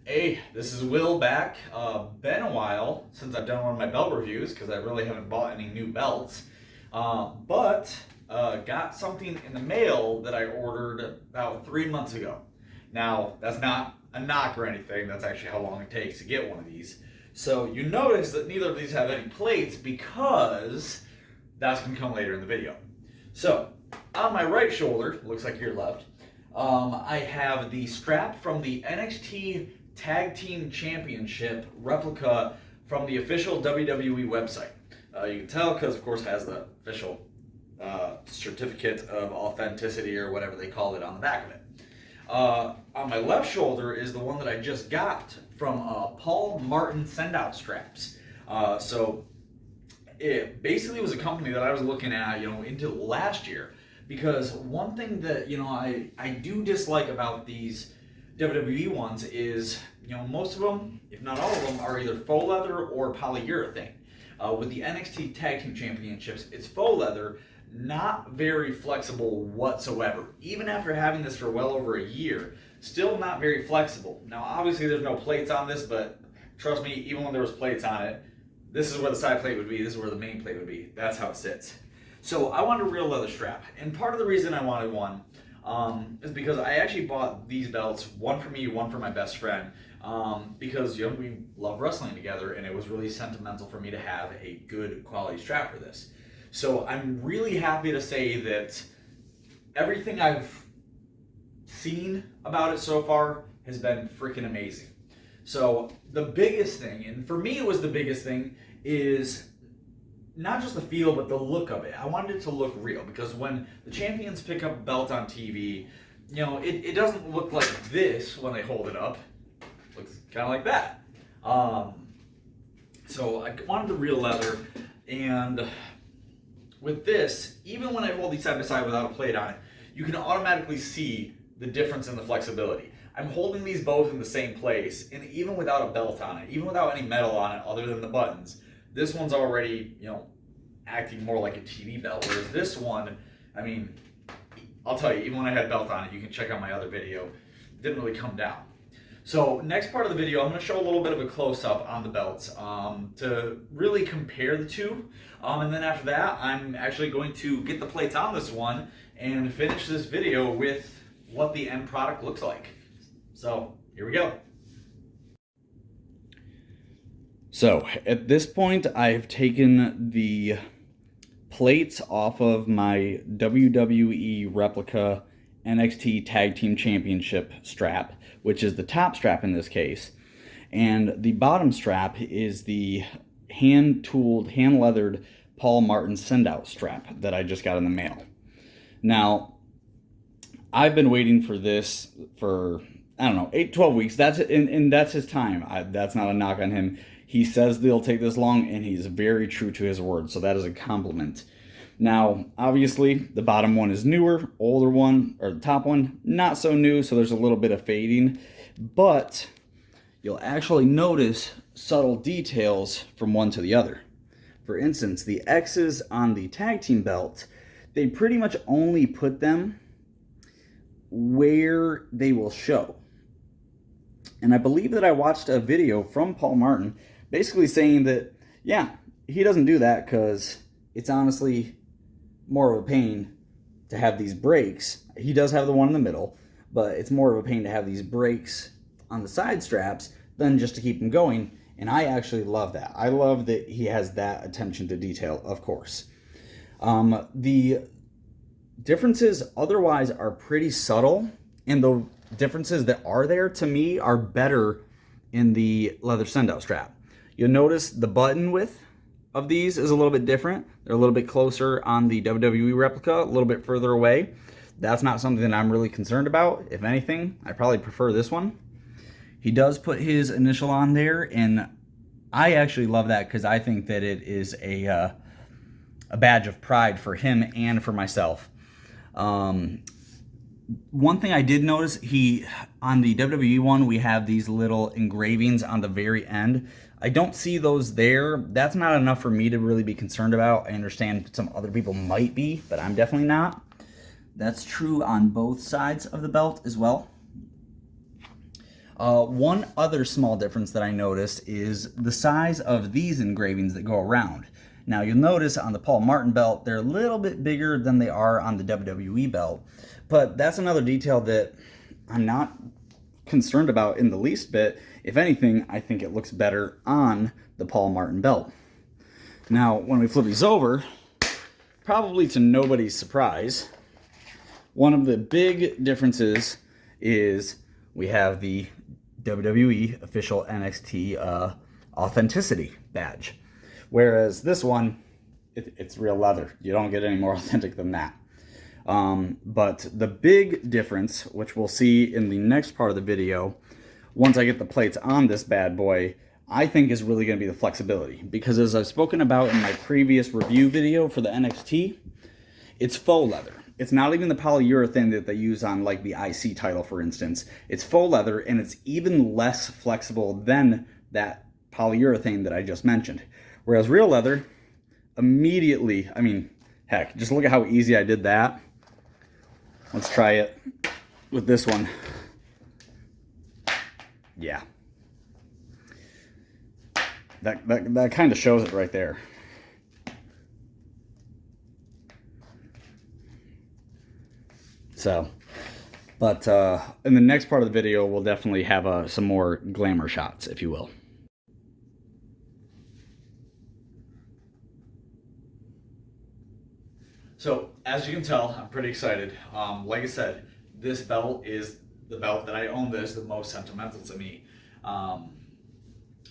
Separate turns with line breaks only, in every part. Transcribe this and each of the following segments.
Hey, this is Will back. Been a while since I've done one of my belt reviews because I really haven't bought any new belts. But got something in the mail that I ordered about 3 months ago. Now, that's not a knock or anything. That's actually how long it takes to get one of these. So you notice that neither of these have any plates because that's going to come later in the video. So on my right shoulder, looks like your left, I have the strap from the NXT Tag Team Championship replica from the official WWE website. You can tell because, of course, it has the official certificate of authenticity or whatever they call it on the back of it. On my left shoulder is the one that I just got from Paul Martin send-out straps. So it basically was a company that I was looking at, into last year. Because one thing that, I do dislike about these WWE ones is, most of them, if not all of them, are either faux leather or polyurethane. With the NXT Tag Team Championships, it's faux leather, not very flexible whatsoever. Even after having this for well over a year, still not very flexible. Now, obviously, there's no plates on this, but trust me, even when there was plates on it, this is where the side plate would be, this is where the main plate would be. That's how it sits. So I wanted a real leather strap, and part of the reason I wanted one is because I actually bought these belts, one for me, one for my best friend, because we love wrestling together, and it was really sentimental for me to have a good quality strap for this. So I'm really happy to say that everything I've seen about it so far has been freaking amazing. So the biggest thing, and for me it was the biggest thing, is not just the feel, but the look of it. I wanted it to look real because when the champions pick up a belt on TV, it doesn't look like this when they hold it up. It looks kind of like that. So I wanted the real leather, and with this, even when I hold these side by side without a plate on it, you can automatically see the difference in the flexibility. I'm holding these both in the same place, and even without a belt on it, even without any metal on it other than the buttons, this one's already, acting more like a TV belt, whereas this one, I'll tell you, even when I had a belt on it, you can check out my other video, it didn't really come down. So next part of the video, I'm going to show a little bit of a close-up on the belts to really compare the two. And then after that, I'm actually going to get the plates on this one and finish this video with what the end product looks like. So here we go. So at this point, I've taken the plates off of my WWE Replica NXT Tag Team Championship strap, which is the top strap in this case. And the bottom strap is the hand-tooled, hand-leathered Paul Martin send-out strap that I just got in the mail. Now, I've been waiting for this for, 8, 12 weeks. That's his time. That's not a knock on him. He says they'll take this long, and he's very true to his word, so that is a compliment. Now, obviously, the bottom one is newer, older one, or the top one, not so new, so there's a little bit of fading, but you'll actually notice subtle details from one to the other. For instance, the X's on the tag team belt, they pretty much only put them where they will show. And I believe that I watched a video from Paul Martin basically saying that, yeah, he doesn't do that because it's honestly more of a pain to have these breaks. He does have the one in the middle, but it's more of a pain to have these breaks on the side straps than just to keep them going. And I actually love that. I love that he has that attention to detail, of course. The differences otherwise are pretty subtle, and the differences that are there to me are better in the leather send-out strap. You'll notice the button width of these is a little bit different. They're a little bit closer on the WWE replica, a little bit further away. That's not something that I'm really concerned about. If anything, I probably prefer this one. He does put his initial on there, and I actually love that because I think that it is a badge of pride for him and for myself. One thing I did notice, on the WWE one, we have these little engravings on the very end. I don't see those there. That's not enough for me to really be concerned about. I understand some other people might be, but I'm definitely not. That's true on both sides of the belt as well.
One other small difference that I noticed is the size of these engravings that go around. Now you'll notice on the Paul Martin belt, they're a little bit bigger than they are on the WWE belt, but that's another detail that I'm not concerned about in the least bit. If anything, I think it looks better on the Paul Martin belt. Now, when we flip these over, probably to nobody's surprise, one of the big differences is we have the WWE official NXT authenticity badge. Whereas this one, it's real leather. You don't get any more authentic than that. But the big difference, which we'll see in the next part of the video, once I get the plates on this bad boy, I think is really going to be the flexibility. Because as I've spoken about in my previous review video for the NXT, it's faux leather. It's not even the polyurethane that they use on like the IC title, for instance. It's faux leather, and it's even less flexible than that polyurethane that I just mentioned. Whereas real leather, immediately, I mean, heck, just look at how easy I did that. Let's try it with this one. Yeah. That kind of shows it right there. So, but in the next part of the video, we'll definitely have some more glamour shots, if you will.
So, as you can tell, I'm pretty excited. Like I said, this belt is the belt that I own that is the most sentimental to me.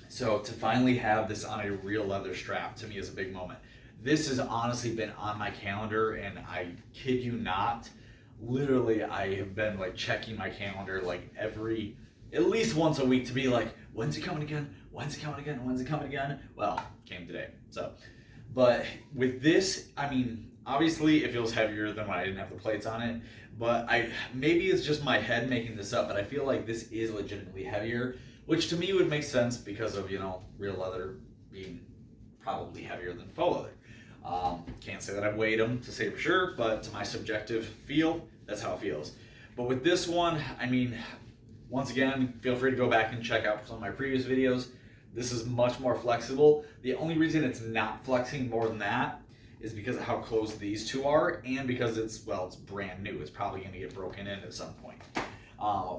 So to finally have this on a real leather strap, to me, is a big moment. This has honestly been on my calendar, and I kid you not, literally I have been like checking my calendar like at least once a week to be like, when's it coming again? When's it coming again? When's it coming again? Well, it came today. So, but with this, I mean, obviously it feels heavier than when I didn't have the plates on it, but maybe it's just my head making this up, but I feel like this is legitimately heavier, which to me would make sense because of, real leather being probably heavier than faux leather. Can't say that I've weighed them to say for sure, but to my subjective feel, that's how it feels. But with this one, I mean, once again, feel free to go back and check out some of my previous videos. This is much more flexible. The only reason it's not flexing more than that is because of how close these two are, and because it's brand new. It's probably going to get broken in at some point.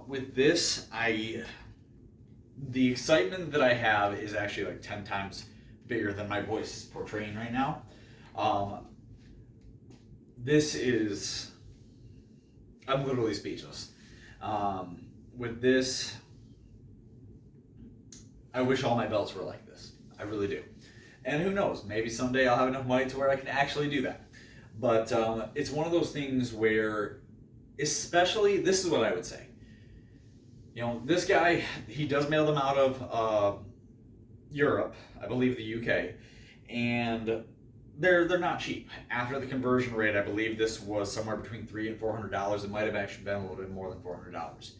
With this, the excitement that I have is actually like 10 times bigger than my voice is portraying right now. I'm literally speechless. With this, I wish all my belts were like this. I really do. And who knows, maybe someday I'll have enough money to where I can actually do that. But it's one of those things where, especially, this is what I would say. This guy, he does mail them out of Europe, I believe the UK, and they're not cheap. After the conversion rate, I believe this was somewhere between $300 and $400. It might have actually been a little bit more than $400.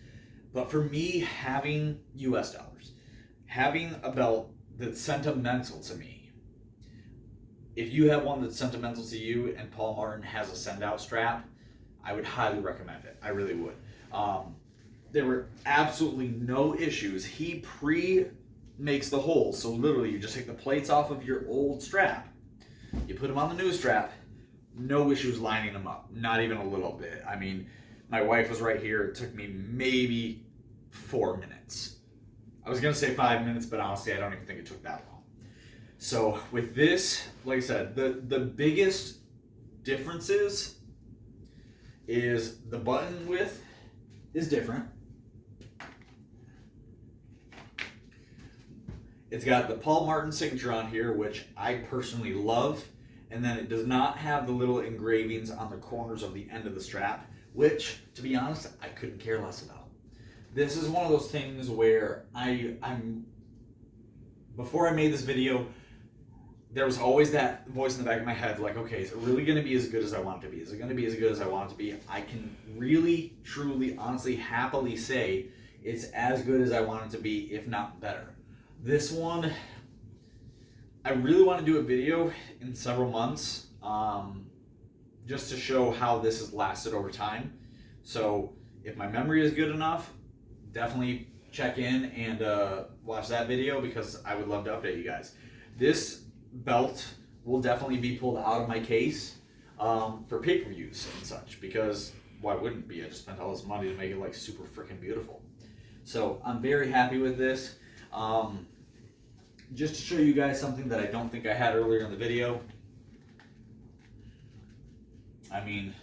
But for me, having US dollars, having a belt that's sentimental to me, if you have one that's sentimental to you and Paul Martin has a send-out strap, I would highly recommend it. I really would. There were absolutely no issues. He pre-makes the holes, so literally you just take the plates off of your old strap, you put them on the new strap, no issues lining them up, not even a little bit. I mean, my wife was right here. It took me maybe 4 minutes. I was going to say 5 minutes, but honestly, I don't even think it took that long. So with this, like I said, the biggest differences is the button width is different. It's got the Paul Martin signature on here, which I personally love. And then it does not have the little engravings on the corners of the end of the strap, which, to be honest, I couldn't care less about. This is one of those things where before I made this video, there was always that voice in the back of my head, like, okay, is it really going to be as good as I want it to be? Is it going to be as good as I want it to be? I can really, truly, honestly, happily say it's as good as I want it to be, if not better. This one, I really want to do a video in several months, just to show how this has lasted over time. So if my memory is good enough, definitely check in and watch that video because I would love to update you guys. This belt will definitely be pulled out of my case for pay-per-views and such, because why wouldn't it be? I just spent all this money to make it like super freaking beautiful. So I'm very happy with this. Just to show you guys something that I don't think I had earlier in the video. I mean,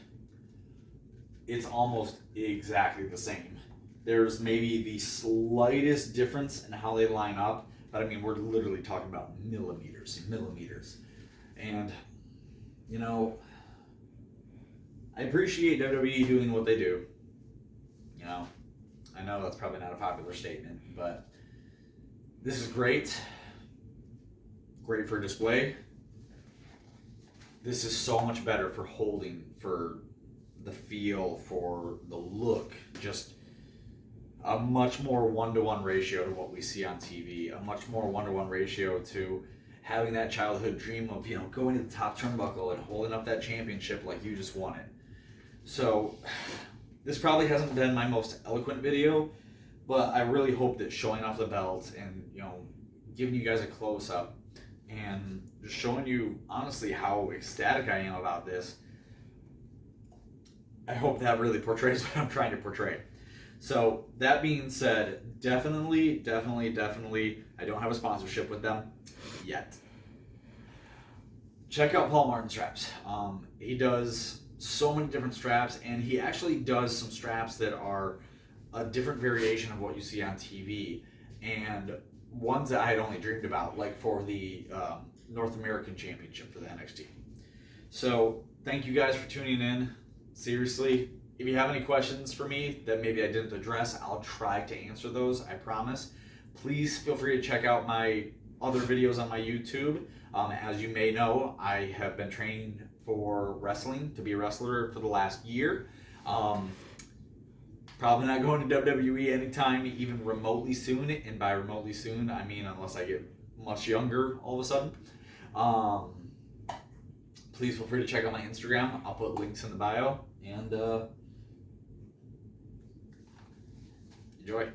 it's almost exactly the same. There's maybe the slightest difference in how they line up, but I mean, we're literally talking about millimeters. And, you know, I appreciate WWE doing what they do. You know, I know that's probably not a popular statement, but this is great. Great for display. This is so much better for holding, for the feel, for the look. Just a much more one-to-one ratio to what we see on TV. A much more one-to-one ratio to having that childhood dream of, you know, going to the top turnbuckle and holding up that championship like you just won it. So this probably hasn't been my most eloquent video, but I really hope that showing off the belt and, you know, giving you guys a close-up and just showing you honestly how ecstatic I am about this, I hope that really portrays what I'm trying to portray. So that being said, definitely, I don't have a sponsorship with them yet. Check out Paul Martin straps. He does so many different straps, and he actually does some straps that are a different variation of what you see on TV, and ones that I had only dreamed about, like for the North American Championship for the NXT. So thank you guys for tuning in. Seriously, if you have any questions for me that maybe I didn't address, I'll try to answer those, I promise. Please feel free to check out my other videos on my YouTube. As you may know, I have been training for wrestling, to be a wrestler for the last year. Probably not going to WWE anytime even remotely soon, and by remotely soon, I mean unless I get much younger all of a sudden. Please feel free to check out my Instagram. I'll put links in the bio, and enjoy.